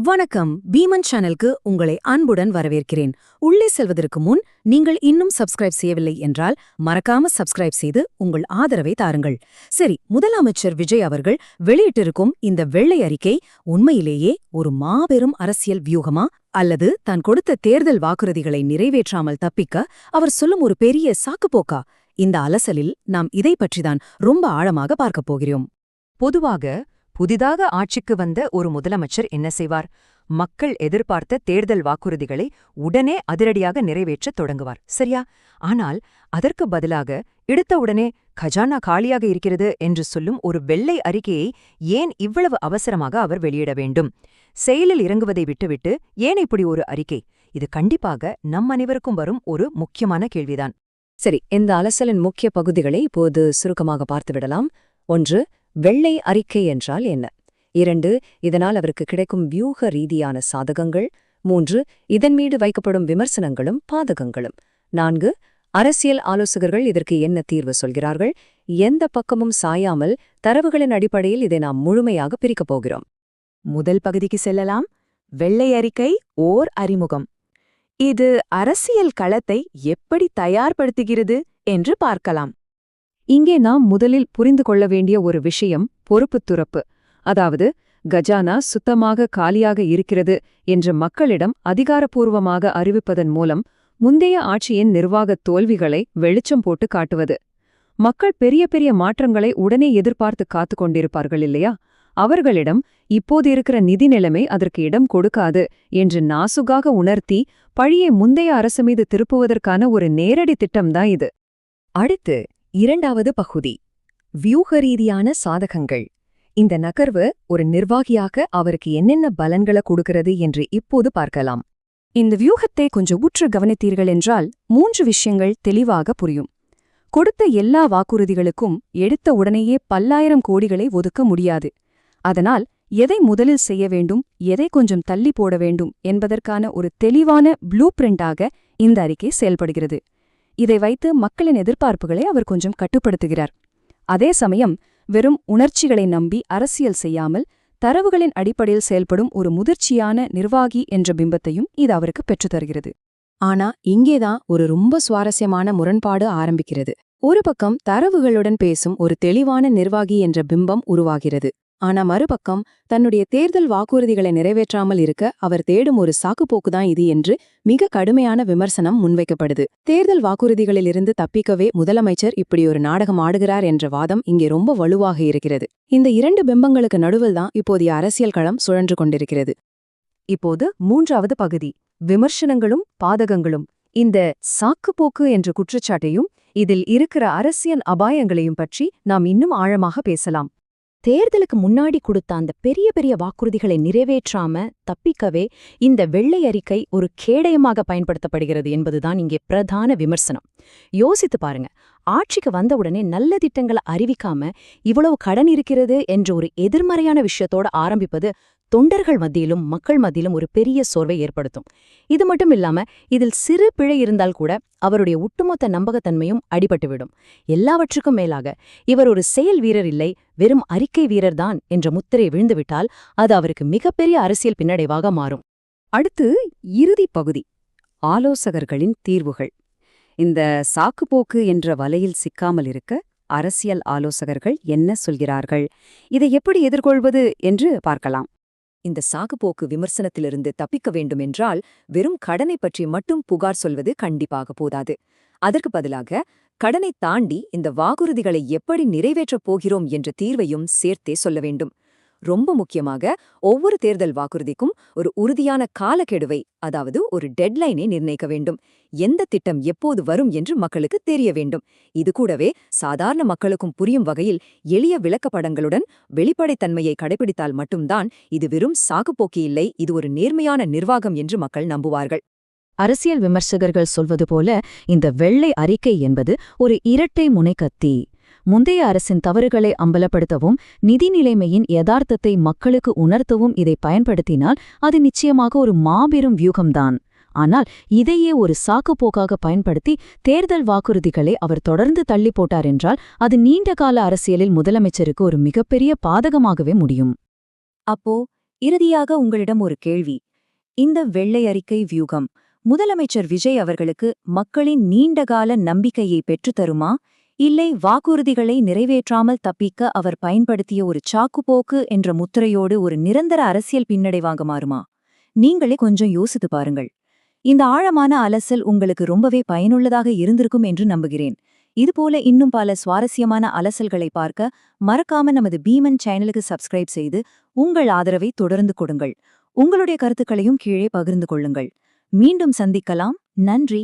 வணக்கம். பீமன் சேனலுக்கு உங்களை அன்புடன் வரவேற்கிறேன். உள்ளே செல்வதற்கு முன் நீங்கள் இன்னும் சப்ஸ்கிரைப் செய்யவில்லை என்றால் மறக்காம சப்ஸ்கிரைப் செய்து உங்கள் ஆதரவை தாருங்கள். சரி, முதலமைச்சர் விஜய் அவர்கள் வெளியிட்டிருக்கும் இந்த வெள்ளை அறிக்கை உண்மையிலேயே ஒரு மாபெரும் அரசியல் வியூகமா, அல்லது தான் கொடுத்த தேர்தல் வாக்குறுதிகளை நிறைவேற்றாமல் தப்பிக்க அவர் சொல்லும் ஒரு பெரிய சாக்குப்போக்கா? இந்த அலசலில் நாம் இதை பற்றிதான் ரொம்ப ஆழமாக பார்க்கப் போகிறோம். பொதுவாக புதிதாக ஆட்சிக்கு வந்த ஒரு முதலமைச்சர் என்ன செய்வார்? மக்கள் எதிர்பார்த்த தேர்தல் வாக்குறுதிகளை உடனே அதிரடியாக நிறைவேற்றத் தொடங்குவார், சரியா? ஆனால் அதற்கு பதிலாக எடுத்தவுடனே கஜானா காலியாக இருக்கிறது என்று சொல்லும் ஒரு வெள்ளை அறிக்கையை ஏன் இவ்வளவு அவசரமாக அவர் வெளியிட வேண்டும்? செயலில் இறங்குவதை விட்டுவிட்டு ஏன் இப்படி ஒரு அறிக்கை? இது கண்டிப்பாக நம் அனைவருக்கும் வரும் ஒரு முக்கியமான கேள்விதான். சரி, இந்த அலசலின் முக்கிய பகுதிகளை இப்போது சுருக்கமாக பார்த்துவிடலாம். 1. வெள்ளை அறிக்கை என்றால் என்ன? 2. இதனால் அவருக்கு கிடைக்கும் வியூக ரீதியான சாதகங்கள். 3. இதன் மீது வைக்கப்படும் விமர்சனங்களும் பாதகங்களும். 4. அரசியல் ஆலோசகர்கள் இதற்கு என்ன தீர்வு சொல்கிறார்கள்? எந்த பக்கமும் சாயாமல் தரவுகளின் அடிப்படையில் இதை நாம் முழுமையாக பிரிக்கப் போகிறோம். முதல் பகுதிக்கு செல்லலாம். வெள்ளை அறிக்கை ஓர் அறிமுகம். இது அரசியல் களத்தை எப்படி தயார்படுத்துகிறது என்று பார்க்கலாம். இங்கே நாம் முதலில் புரிந்து கொள்ள வேண்டிய ஒரு விஷயம் பொறுப்புத் துறப்பு. அதாவது, கஜானா சுத்தமாக காலியாக இருக்கிறது என்று மக்களிடம் அதிகாரப்பூர்வமாக அறிவிப்பதன் மூலம் முந்தைய ஆட்சியின் நிர்வாகத் தோல்விகளை வெளிச்சம் போட்டு காட்டுவது. மக்கள் பெரிய பெரிய மாற்றங்களை உடனே எதிர்பார்த்து காத்துக் கொண்டிருப்பார்கள் இல்லையா? அவர்களிடம் இப்போது இருக்கிற நிதி நிலைமை அதற்கு இடம் கொடுக்காது என்று நாசுகாக உணர்த்தி பழியை முந்தைய அரசு மீது திருப்புவதற்கான ஒரு நேரடி திட்டம்தான் இது. அடுத்து 2வது பகுதி, வியூக ரீதியான சாதகங்கள். இந்த நகர்வு ஒரு நிர்வாகியாக அவருக்கு என்னென்ன பலன்களை கொடுக்கிறது என்று இப்போது பார்க்கலாம். இந்த வியூகத்தை கொஞ்சம் உற்று கவனித்தீர்கள் என்றால் 3 விஷயங்கள் தெளிவாக புரியும். கொடுத்த எல்லா வாக்குறுதிகளுக்கும் எடுத்த உடனேயே பல்லாயிரம் கோடிகளை ஒதுக்க முடியாது. அதனால் எதை முதலில் செய்ய வேண்டும், எதை கொஞ்சம் தள்ளி போட வேண்டும் என்பதற்கான ஒரு தெளிவான ப்ளூ பிரிண்டாக இந்த அறிக்கை செயல்படுகிறது. இதை வைத்து மக்களின் எதிர்பார்ப்புகளை அவர் கொஞ்சம் கட்டுப்படுத்துகிறார். அதே சமயம் வெறும் உணர்ச்சிகளை நம்பி அரசியல் செய்யாமல் தரவுகளின் அடிப்படையில் செயல்படும் ஒரு முதிர்ச்சியான நிர்வாகி என்ற பிம்பத்தையும் இது அவருக்கு பெற்றுத்தருகிறது. ஆனா இங்கேதான் ஒரு ரொம்ப சுவாரஸ்யமான முரண்பாடு ஆரம்பிக்கிறது. ஒரு பக்கம் தரவுகளுடன் பேசும் ஒரு தெளிவான நிர்வாகி என்ற பிம்பம் உருவாகிறது. ஆனா மறுபக்கம் தன்னுடைய தேர்தல் வாக்குறுதிகளை நிறைவேற்றாமல் இருக்க அவர் தேடும் ஒரு சாக்குப்போக்குதான் இது என்று மிக கடுமையான விமர்சனம் முன்வைக்கப்படுது. தேர்தல் வாக்குறுதிகளிலிருந்து தப்பிக்கவே முதலமைச்சர் இப்படி ஒரு நாடகம் ஆடுகிறார் என்ற வாதம் இங்கே ரொம்ப வலுவாக இருக்கிறது. இந்த 2 பிம்பங்களுக்கு நடுவில் தான் இப்போதைய அரசியல் களம் சுழன்று கொண்டிருக்கிறது. இப்போது 3வது பகுதி, விமர்சனங்களும் பாதகங்களும். இந்த சாக்குப்போக்கு என்ற குற்றச்சாட்டையும் இதில் இருக்கிற அரசியல் அபாயங்களையும் பற்றி நாம் இன்னும் ஆழமாக பேசலாம். தேர்தலுக்கு முன்னாடி கொடுத்த அந்த பெரிய பெரிய வாக்குறுதிகளை நிறைவேற்றாம தப்பிக்கவே இந்த வெள்ளை அறிக்கை ஒரு கேடயமாக பயன்படுத்தப்படுகிறது என்பதுதான் இங்கே பிரதான விமர்சனம். யோசித்து பாருங்க, ஆட்சிக்கு வந்தவுடனே நல்ல திட்டங்களை அறிவிக்காம இவ்வளவு கடன் இருக்கிறது என்ற ஒரு எதிர்மறையான விஷயத்தோட ஆரம்பிப்பது தொண்டர்கள் மத்தியிலும் மக்கள் மத்தியிலும் ஒரு பெரிய சோர்வை ஏற்படுத்தும். இது மட்டும் இல்லாம இதில் சிறு பிழை இருந்தால் கூட அவருடைய ஒட்டுமொத்த நம்பகத்தன்மையும் அடிபட்டுவிடும். எல்லாவற்றுக்கும் மேலாக இவர் ஒரு செயல் வீரர் இல்லை, வெறும் அறிக்கை வீரர்தான் என்ற முத்திரை விழுந்துவிட்டால் அது அவருக்கு மிகப்பெரிய அரசியல் பின்னடைவாக மாறும். அடுத்து இறுதி பகுதி, ஆலோசகர்களின் தீர்வுகள். இந்த சாக்குப்போக்கு என்ற வலையில் சிக்காமல் இருக்க அரசியல் ஆலோசகர்கள் என்ன சொல்கிறார்கள், இதை எப்படி எதிர்கொள்வது என்று பார்க்கலாம். இந்த சாக்குப்போக்கு விமர்சனத்திலிருந்து தப்பிக்க வேண்டுமென்றால் வெறும் கடனை பற்றி மட்டும் புகார் சொல்வது கண்டிப்பாக போதாது. அதற்கு பதிலாக கடனை தாண்டி இந்த வாக்குறுதிகளை எப்படி நிறைவேற்றப் போகிறோம் என்ற தீர்வையும் சேர்த்தே சொல்ல வேண்டும். ரொம்ப முக்கியமாக ஒவ்வொரு தேர்தல் வாக்குறுதிக்கும் ஒரு உறுதியான காலக்கெடுவை, அதாவது ஒரு டெட்லைனை நிர்ணயிக்க வேண்டும். எந்த திட்டம் எப்போது வரும் என்று மக்களுக்கு தெரிய வேண்டும். இது கூடவே சாதாரண மக்களுக்கும் புரியும் வகையில் எளிய விளக்கப்படங்களுடன் வெளிப்படைத்தன்மையை கடைபிடித்தால் மட்டும்தான் இது வெறும் சாக்குப்போக்கு இல்லை, இது ஒரு நேர்மையான நிர்வாகம் என்று மக்கள் நம்புவார்கள். அரசியல் விமர்சகர்கள் சொல்வது போல இந்த வெள்ளை அறிக்கை என்பது ஒரு இரட்டை முனைக்கத்தி. முந்தைய அரசின் தவறுகளை அம்பலப்படுத்தவும் நிதி நிலைமையின் யதார்த்தத்தை மக்களுக்கு உணர்த்தவும் இதை பயன்படுத்தினால் அது நிச்சயமாக ஒரு மாபெரும் வியூகம்தான். ஆனால் இதையே ஒரு சாக்குப்போக்காக பயன்படுத்தி தேர்தல் வாக்குறுதிகளை அவர் தொடர்ந்து தள்ளி போட்டார் என்றால் அது நீண்டகால அரசியலில் முதலமைச்சருக்கு ஒரு மிகப்பெரிய பாதகமாகவே முடியும். அப்போ இறுதியாக உங்களிடம் ஒரு கேள்வி. இந்த வெள்ளை அறிக்கை வியூகம் முதலமைச்சர் விஜய் அவர்களுக்கு மக்களின் நீண்டகால நம்பிக்கையை பெற்றுத்தருமா, இல்லை வாக்குறுதிகளை நிறைவேற்றாமல் தப்பிக்க அவர் பயன்படுத்திய ஒரு சாக்குப்போக்கு என்ற முத்திரையோடு ஒரு நிரந்தர அரசியல் பின்னடைவாக மாறுமா? நீங்களே கொஞ்சம் யோசித்து பாருங்கள். இந்த ஆழமான அலசல் உங்களுக்கு ரொம்பவே பயனுள்ளதாக இருந்திருக்கும் என்று நம்புகிறேன். இதுபோல இன்னும் பல சுவாரஸ்யமான அலசல்களை பார்க்க மறக்காம நமது பீமன் சேனலுக்கு சப்ஸ்கிரைப் செய்து உங்கள் ஆதரவை தொடர்ந்து கொடுங்கள். உங்களுடைய கருத்துக்களையும் கீழே பகிர்ந்து கொள்ளுங்கள். மீண்டும் சந்திக்கலாம். நன்றி.